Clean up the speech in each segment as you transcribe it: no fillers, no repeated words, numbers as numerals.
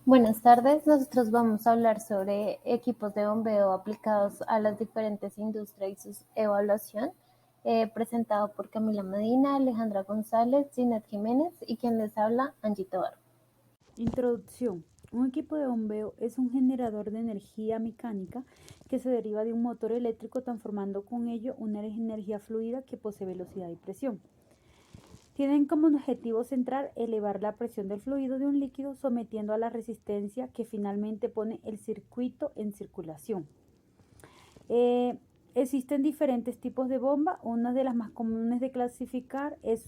Buenas tardes, nosotros vamos a hablar sobre equipos de bombeo aplicados a las diferentes industrias y su evaluación, presentado por Camila Medina, Alejandra González, Ginette Jiménez y quien les habla, Angie Tobar. Introducción. Un equipo de bombeo es un generador de energía mecánica que se deriva de un motor eléctrico transformando con ello una energía fluida que posee velocidad y presión. Tienen como objetivo central elevar la presión del fluido de un líquido sometiendo a la resistencia que finalmente pone el circuito en circulación. Existen diferentes tipos de bomba. Una de las más comunes de clasificar es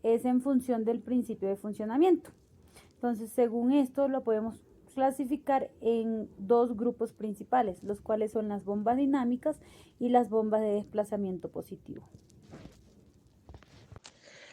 en función del principio de funcionamiento. Entonces, según esto, lo podemos clasificar en dos grupos principales, los cuales son las bombas dinámicas y las bombas de desplazamiento positivo.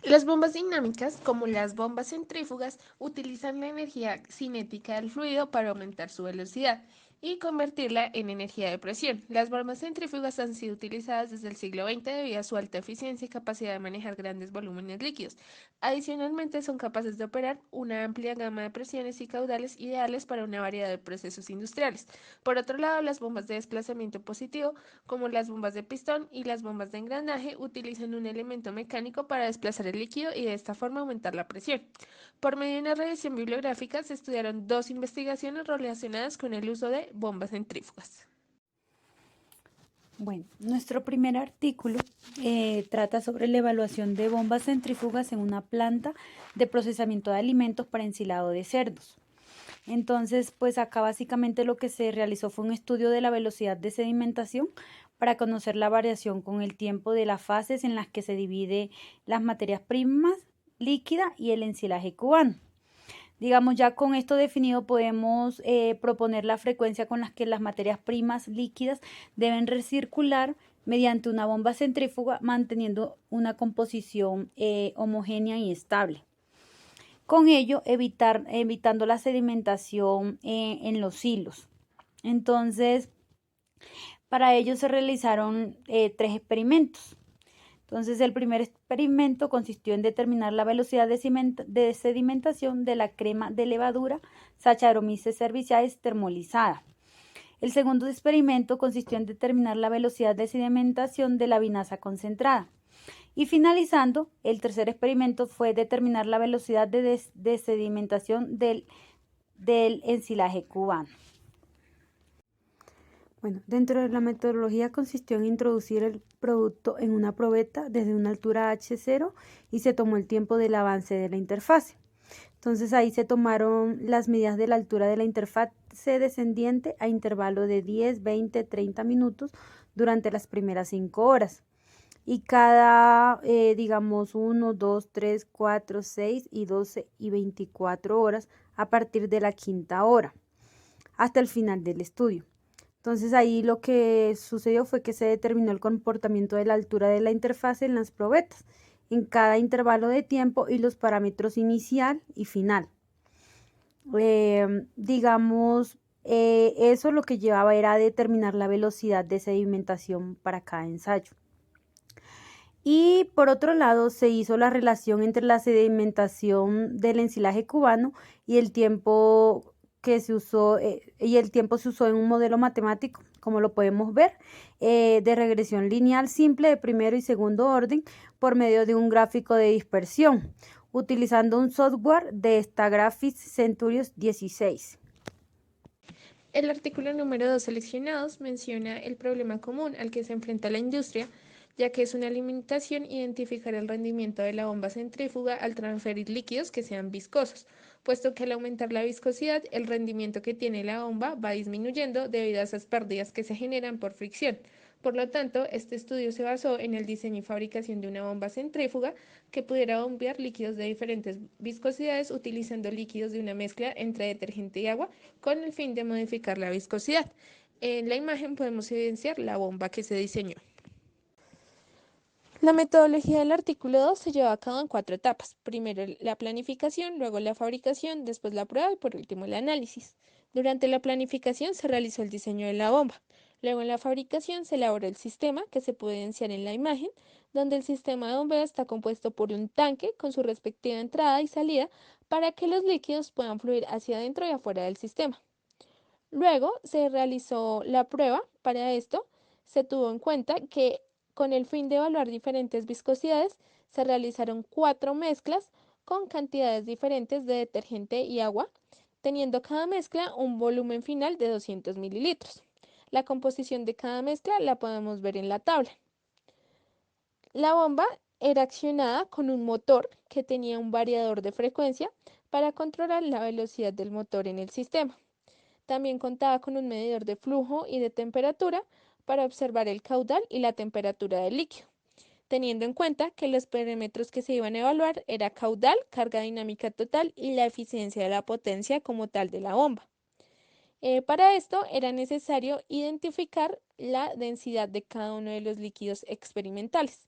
Las bombas dinámicas, como las bombas centrífugas, utilizan la energía cinética del fluido para aumentar su velocidad y convertirla en energía de presión. Las bombas centrífugas han sido utilizadas desde el siglo XX debido a su alta eficiencia y capacidad de manejar grandes volúmenes líquidos. Adicionalmente, son capaces de operar una amplia gama de presiones y caudales ideales para una variedad de procesos industriales. Por otro lado, las bombas de desplazamiento positivo, como las bombas de pistón y las bombas de engranaje, utilizan un elemento mecánico para desplazar el líquido y de esta forma aumentar la presión. Por medio de una revisión bibliográfica se estudiaron dos investigaciones relacionadas con el uso de bombas centrífugas. Bueno, nuestro primer artículo trata sobre la evaluación de bombas centrífugas en una planta de procesamiento de alimentos para ensilado de cerdos. Entonces, pues acá básicamente lo que se realizó fue un estudio de la velocidad de sedimentación para conocer la variación con el tiempo de las fases en las que se divide las materias primas líquida y el ensilaje cubano. Digamos, ya con esto definido podemos proponer la frecuencia con la que las materias primas líquidas deben recircular mediante una bomba centrífuga manteniendo una composición homogénea y estable. Con ello, evitando la sedimentación en los hilos. Entonces, para ello se realizaron 3 experimentos. Entonces, el primer experimento consistió en determinar la velocidad de sedimentación de la crema de levadura Saccharomyces cerevisiae termolizada. El segundo experimento consistió en determinar la velocidad de sedimentación de la vinaza concentrada. Y finalizando, el tercer experimento fue determinar la velocidad de sedimentación del ensilaje cubano. Bueno, dentro de la metodología consistió en introducir el producto en una probeta desde una altura H0 y se tomó el tiempo del avance de la interfase. Entonces ahí se tomaron las medidas de la altura de la interfase descendiente a intervalo de 10, 20, 30 minutos durante las primeras 5 horas. Y cada, digamos, 1, 2, 3, 4, 6 y 12 y 24 horas a partir de la quinta hora hasta el final del estudio. Entonces ahí lo que sucedió fue que se determinó el comportamiento de la altura de la interfase en las probetas, en cada intervalo de tiempo y los parámetros inicial y final. Digamos, eso lo que llevaba era determinar la velocidad de sedimentación para cada ensayo. Y por otro lado, se hizo la relación entre la sedimentación del ensilaje cubano y el tiempo que se usó, en un modelo matemático, como lo podemos ver, de regresión lineal simple de primero y segundo orden por medio de un gráfico de dispersión, utilizando un software de Stagraphics Centurios 16. El artículo número 2 seleccionados menciona el problema común al que se enfrenta la industria, ya que es una limitación identificar el rendimiento de la bomba centrífuga al transferir líquidos que sean viscosos, puesto que al aumentar la viscosidad, el rendimiento que tiene la bomba va disminuyendo debido a esas pérdidas que se generan por fricción. Por lo tanto, este estudio se basó en el diseño y fabricación de una bomba centrífuga que pudiera bombear líquidos de diferentes viscosidades utilizando líquidos de una mezcla entre detergente y agua con el fin de modificar la viscosidad. En la imagen podemos evidenciar la bomba que se diseñó. La metodología del artículo 2 se lleva a cabo en 4 etapas. Primero la planificación, luego la fabricación, después la prueba y por último el análisis. Durante la planificación se realizó el diseño de la bomba. Luego en la fabricación se elabora el sistema que se puede evidenciar en la imagen, donde el sistema de bombeo está compuesto por un tanque con su respectiva entrada y salida para que los líquidos puedan fluir hacia adentro y afuera del sistema. Luego se realizó la prueba. Para esto se tuvo en cuenta que con el fin de evaluar diferentes viscosidades se realizaron 4 mezclas con cantidades diferentes de detergente y agua, teniendo cada mezcla un volumen final de 200 mililitros. La composición de cada mezcla la podemos ver en la tabla. La bomba era accionada con un motor que tenía un variador de frecuencia para controlar la velocidad del motor en el sistema. También contaba con un medidor de flujo y de temperatura para observar el caudal y la temperatura del líquido, teniendo en cuenta que los parámetros que se iban a evaluar era caudal, carga dinámica total y la eficiencia de la potencia como tal de la bomba. Para esto era necesario identificar la densidad de cada uno de los líquidos experimentales,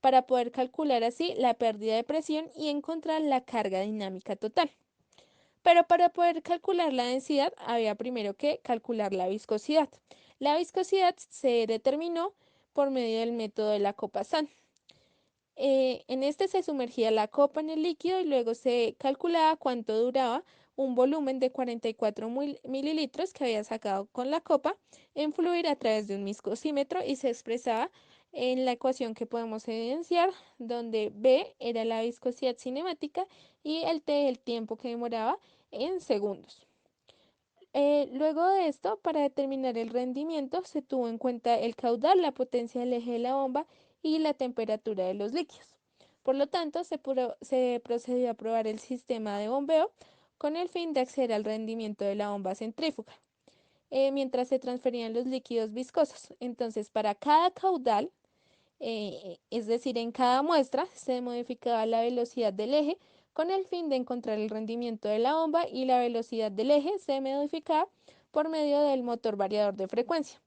para poder calcular así la pérdida de presión y encontrar la carga dinámica total. Pero para poder calcular la densidad había primero que calcular la viscosidad. La viscosidad se determinó por medio del método de la copa SAN. En este se sumergía la copa en el líquido y luego se calculaba cuánto duraba un volumen de 44 mililitros que había sacado con la copa en fluir a través de un viscosímetro y se expresaba en la ecuación que podemos evidenciar, donde B era la viscosidad cinemática y el T el tiempo que demoraba en segundos. Luego de esto, para determinar el rendimiento, se tuvo en cuenta el caudal, la potencia del eje de la bomba y la temperatura de los líquidos. Por lo tanto, se procedió a probar el sistema de bombeo con el fin de acceder al rendimiento de la bomba centrífuga, mientras se transferían los líquidos viscosos. Entonces, para cada caudal, es decir, en cada muestra, se modificaba la velocidad del eje con el fin de encontrar el rendimiento de la bomba y la velocidad del eje se modificaba por medio del motor variador de frecuencia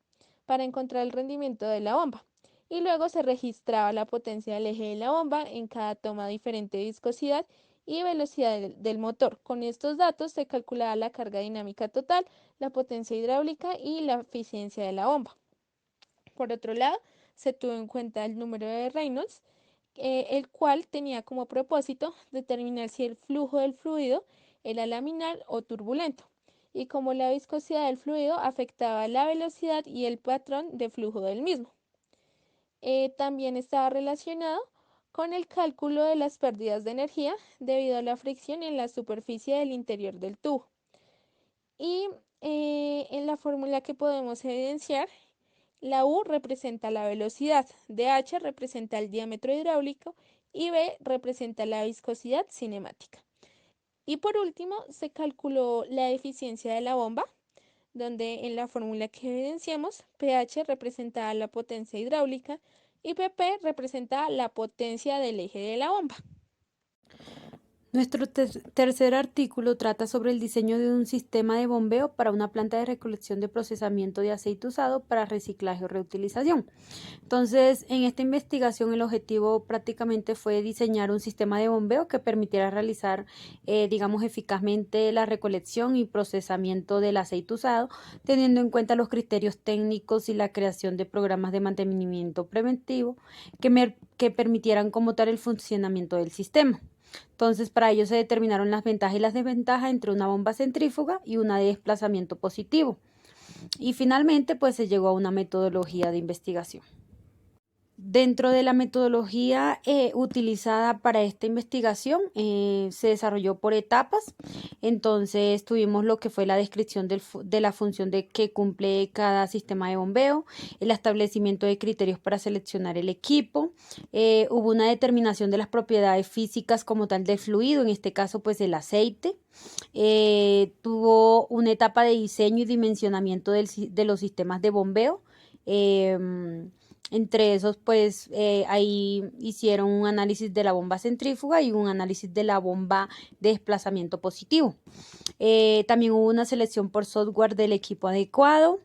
para encontrar el rendimiento de la bomba. Y luego se registraba la potencia del eje de la bomba en cada toma diferente de viscosidad y velocidad del motor. Con estos datos se calculaba la carga dinámica total, la potencia hidráulica y la eficiencia de la bomba. Por otro lado, se tuvo en cuenta el número de Reynolds, el cual tenía como propósito determinar si el flujo del fluido era laminar o turbulento, y cómo la viscosidad del fluido afectaba la velocidad y el patrón de flujo del mismo. También estaba relacionado con el cálculo de las pérdidas de energía debido a la fricción en la superficie del interior del tubo. Y en la fórmula que podemos evidenciar, la U representa la velocidad, DH representa el diámetro hidráulico y B representa la viscosidad cinemática. Y por último, se calculó la eficiencia de la bomba, donde en la fórmula que evidenciamos, pH representaba la potencia hidráulica y PP representa la potencia del eje de la bomba. Nuestro tercer artículo trata sobre el diseño de un sistema de bombeo para una planta de recolección de procesamiento de aceite usado para reciclaje o reutilización. Entonces, en esta investigación el objetivo prácticamente fue diseñar un sistema de bombeo que permitiera realizar, eficazmente la recolección y procesamiento del aceite usado, teniendo en cuenta los criterios técnicos y la creación de programas de mantenimiento preventivo que permitieran como tal el funcionamiento del sistema. Entonces, para ello se determinaron las ventajas y las desventajas entre una bomba centrífuga y una de desplazamiento positivo. Y finalmente, pues se llegó a una metodología de investigación. Dentro de la metodología utilizada para esta investigación se desarrolló por etapas. Entonces tuvimos lo que fue la descripción de la función de que cumple cada sistema de bombeo, el establecimiento de criterios para seleccionar el equipo, hubo una determinación de las propiedades físicas como tal del fluido, en este caso pues el aceite. Tuvo una etapa de diseño y dimensionamiento de los sistemas de bombeo. Entre esos, pues ahí hicieron un análisis de la bomba centrífuga y un análisis de la bomba de desplazamiento positivo. También hubo una selección por software del equipo adecuado,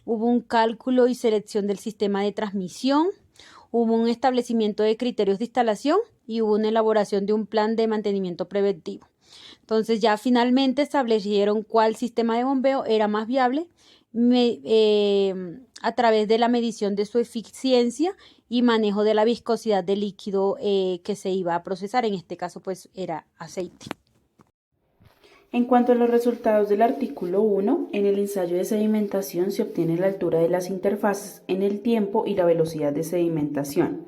hubo un cálculo y selección del sistema de transmisión, hubo un establecimiento de criterios de instalación y hubo una elaboración de un plan de mantenimiento preventivo. Entonces ya finalmente establecieron cuál sistema de bombeo era más viable a través de la medición de su eficiencia y manejo de la viscosidad del líquido que se iba a procesar. En este caso, pues era aceite. En cuanto a los resultados del artículo 1, en el ensayo de sedimentación se obtiene la altura de las interfaces en el tiempo y la velocidad de sedimentación.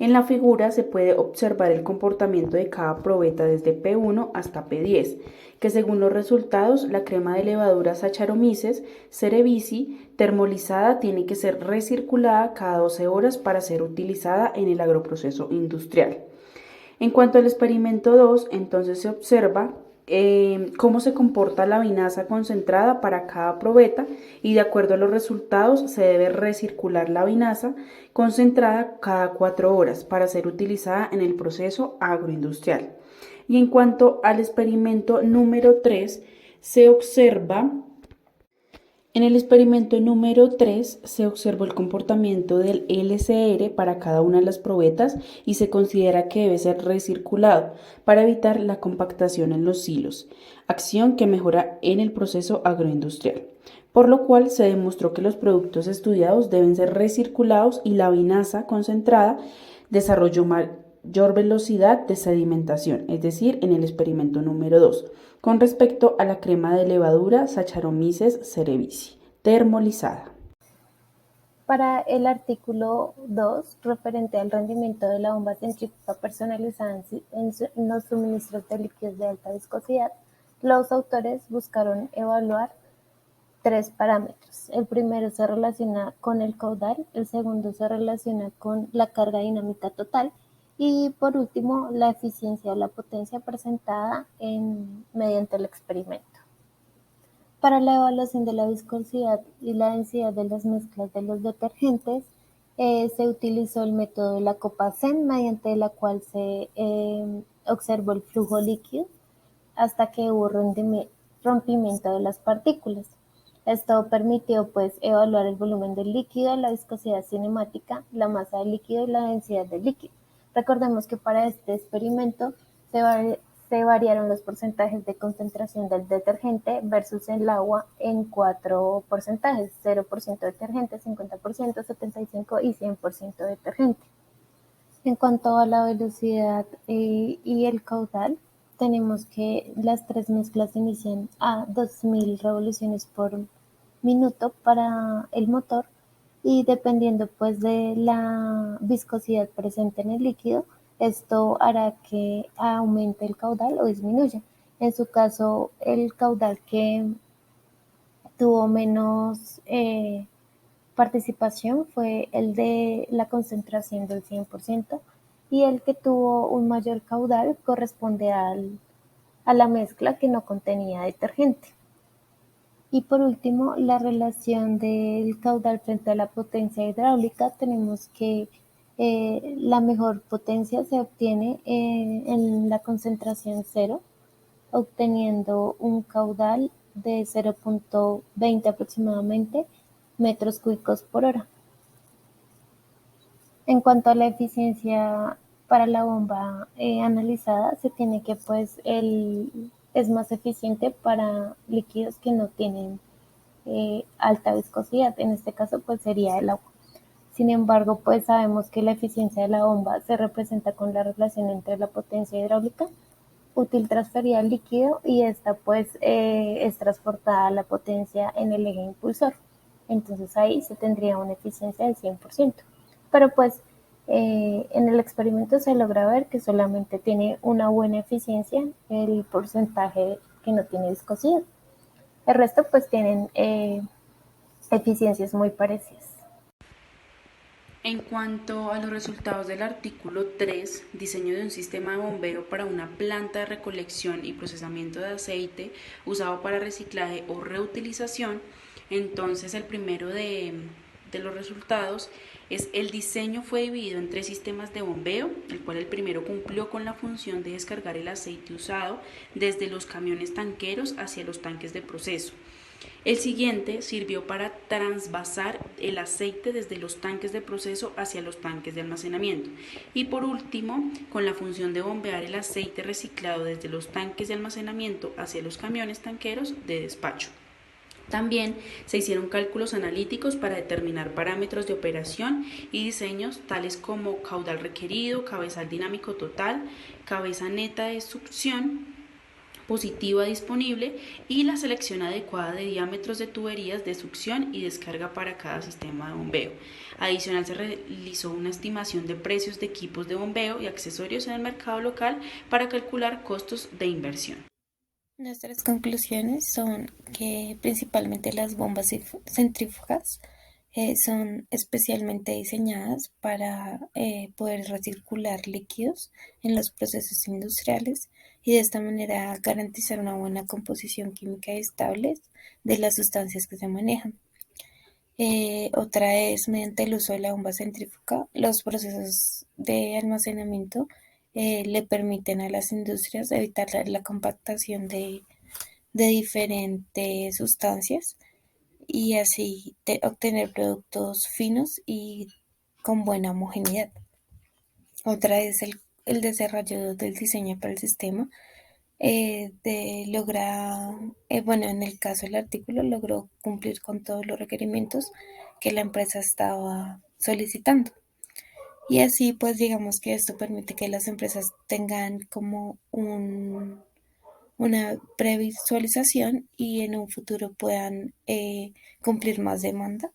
En la figura se puede observar el comportamiento de cada probeta desde P1 hasta P10, que según los resultados, la crema de levadura Saccharomyces cerevisiae termolizada tiene que ser recirculada cada 12 horas para ser utilizada en el agroproceso industrial. En cuanto al experimento 2, entonces se observa cómo se comporta la vinaza concentrada para cada probeta y de acuerdo a los resultados se debe recircular la vinaza concentrada cada 4 horas para ser utilizada en el proceso agroindustrial. Y en cuanto al experimento número 3, en el experimento número 3 se observó el comportamiento del LCR para cada una de las probetas y se considera que debe ser recirculado para evitar la compactación en los silos, acción que mejora en el proceso agroindustrial, por lo cual se demostró que los productos estudiados deben ser recirculados y la vinaza concentrada desarrolló mayor velocidad de sedimentación, es decir, en el experimento número 2. Con respecto a la crema de levadura Saccharomyces cerevisiae termolizada. Para el artículo 2, referente al rendimiento de la bomba centrífuga personalizada en los suministros de líquidos de alta viscosidad, los autores buscaron evaluar 3 parámetros. El primero se relaciona con el caudal, el segundo se relaciona con la carga dinámica total y por último la eficiencia de la potencia presentada mediante el experimento. Para la evaluación de la viscosidad y la densidad de las mezclas de los detergentes, se utilizó el método de la copa Zen, mediante la cual se observó el flujo líquido hasta que hubo rompimiento de las partículas. Esto permitió pues evaluar el volumen del líquido, la viscosidad cinemática, la masa del líquido y la densidad del líquido. Recordemos que para este experimento se variaron los porcentajes de concentración del detergente versus el agua en 4 porcentajes: 0% detergente, 50%, 75% y 100% detergente. En cuanto a la velocidad y el caudal, tenemos que las 3 mezclas inician a 2000 revoluciones por minuto para el motor y dependiendo pues de la viscosidad presente en el líquido, esto hará que aumente el caudal o disminuya. En su caso, el caudal que tuvo menos participación fue el de la concentración del 100% y el que tuvo un mayor caudal corresponde a la mezcla que no contenía detergente. Y por último, la relación del caudal frente a la potencia hidráulica, tenemos que la mejor potencia se obtiene en la concentración 0, obteniendo un caudal de 0.20 aproximadamente metros cúbicos por hora. En cuanto a la eficiencia para la bomba analizada, se tiene que pues es más eficiente para líquidos que no tienen alta viscosidad. En este caso pues sería el agua. Sin embargo, pues sabemos que la eficiencia de la bomba se representa con la relación entre la potencia hidráulica útil transferida al líquido y esta pues es transportada a la potencia en el eje impulsor. Entonces ahí se tendría una eficiencia del 100%. Pero pues en el experimento se logra ver que solamente tiene una buena eficiencia el porcentaje que no tiene viscosidad. El resto pues tienen eficiencias muy parecidas. En cuanto a los resultados del artículo 3, diseño de un sistema de bombeo para una planta de recolección y procesamiento de aceite usado para reciclaje o reutilización, entonces el primero de los resultados es el diseño fue dividido en 3 sistemas de bombeo, el cual el primero cumplió con la función de descargar el aceite usado desde los camiones tanqueros hacia los tanques de proceso. El siguiente sirvió para transvasar el aceite desde los tanques de proceso hacia los tanques de almacenamiento. Y por último, con la función de bombear el aceite reciclado desde los tanques de almacenamiento hacia los camiones tanqueros de despacho. También se hicieron cálculos analíticos para determinar parámetros de operación y diseños tales como caudal requerido, cabezal dinámico total, cabeza neta de succión positiva disponible y la selección adecuada de diámetros de tuberías de succión y descarga para cada sistema de bombeo. Adicional, se realizó una estimación de precios de equipos de bombeo y accesorios en el mercado local para calcular costos de inversión. Nuestras conclusiones son que principalmente las bombas centrífugas son especialmente diseñadas para poder recircular líquidos en los procesos industriales y de esta manera garantizar una buena composición química estable de las sustancias que se manejan. Otra es mediante el uso de la bomba centrífuga, los procesos de almacenamiento le permiten a las industrias evitar la compactación de diferentes sustancias y así obtener productos finos y con buena homogeneidad. Otra es el desarrollo del diseño para el sistema. En el caso del artículo logró cumplir con todos los requerimientos que la empresa estaba solicitando. Y así, pues digamos que esto permite que las empresas tengan como una previsualización y en un futuro puedan cumplir más demanda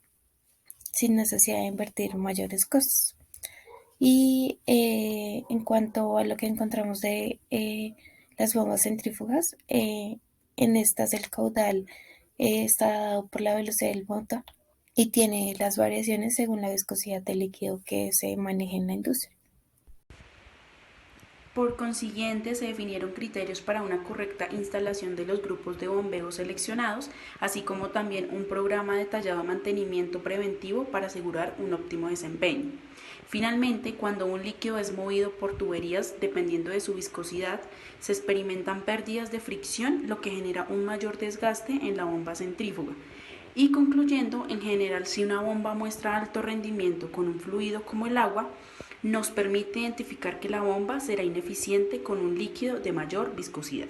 sin necesidad de invertir mayores costos. Y en cuanto a lo que encontramos de las bombas centrífugas, en estas el caudal está dado por la velocidad del motor y tiene las variaciones según la viscosidad del líquido que se maneja en la industria. Por consiguiente, se definieron criterios para una correcta instalación de los grupos de bombeo seleccionados, así como también un programa detallado de mantenimiento preventivo para asegurar un óptimo desempeño. Finalmente, cuando un líquido es movido por tuberías, dependiendo de su viscosidad, se experimentan pérdidas de fricción, lo que genera un mayor desgaste en la bomba centrífuga. Y concluyendo, en general, si una bomba muestra alto rendimiento con un fluido como el agua, nos permite identificar que la bomba será ineficiente con un líquido de mayor viscosidad.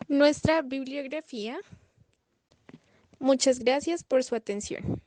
Nuestra bibliografía. Muchas gracias por su atención.